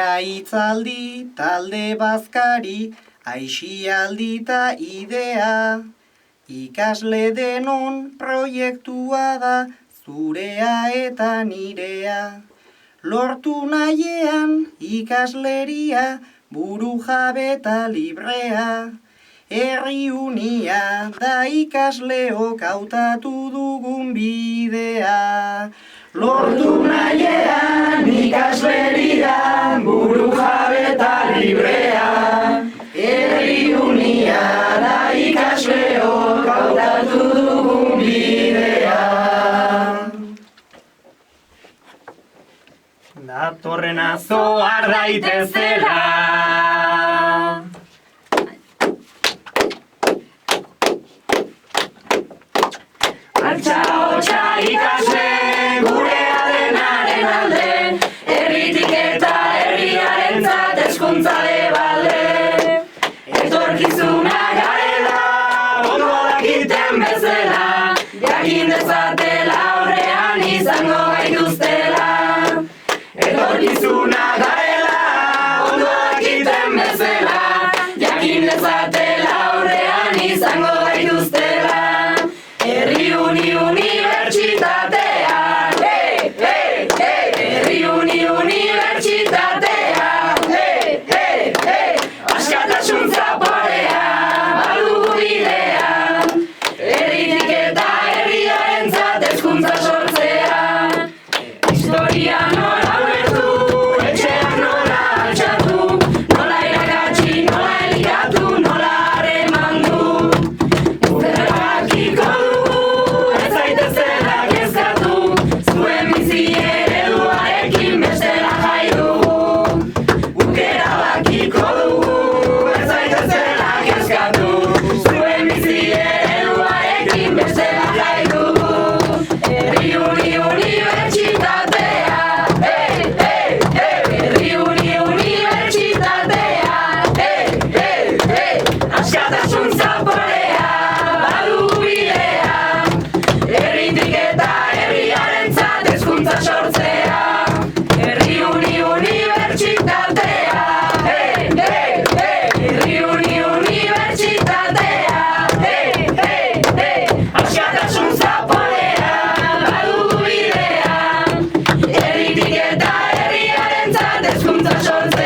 Itzaldi, talde bazkari, aixialdi ta idea. Ikasle denon proiektua da, zurea eta nirea. Lortu nahiean ikasleria, buru jabe eta librea. Herri unia da ikasleok hautatu dugun bidea. Lortu nahiean ikasleria, buru jabe eta librea. Herri unia da ikasleok hautatu dugun bidea. Datorren azoar daitezela. Altxa hotxa ikasle, gurea denaren alde, herritik eta herriarentzat hezkuntza debalde. Etorkizuna garela, ondo dakiten bezala, jakin dezatela aurrean izango gaituztela. Etorkizuna garela, ondo dakiten bezala, jakin dezatela aurrean izango gaituztela. Herri unibertsitatea, hey, hey, hey. Herri unibertsitatea, hey, hey, hey. Askatasun zaporea, badugu bidea. Herritik eta herriarentzat hezkuntza sortzea. Historia nola ulertu, etxeak nola altxatu, nola irakatsi, nola elikatu, nola harremandu. Erabakiko dugu, ez zaitezela kezkatu, zuen bizi ereduarekin bestela jai dugu. Guk erabakiko dugu, ez zaitezela kezkatu, zuen bizi ereduarekin bestela jai dugu. Herri unibertsitatea, hey, hey, hey. Herri unibertsitatea, hey, hey, hey. Askatasun zaporea, badugu bidea. Herritik eta herriarentzat hezkuntza sortzea. Herri unibertsitatea, hey, hey, hey. Herri unibertsitatea, hey, hey, hey. Askatasun zaporea, badugu bidea. Herritik eta herriarentzat hezkuntza sortzea.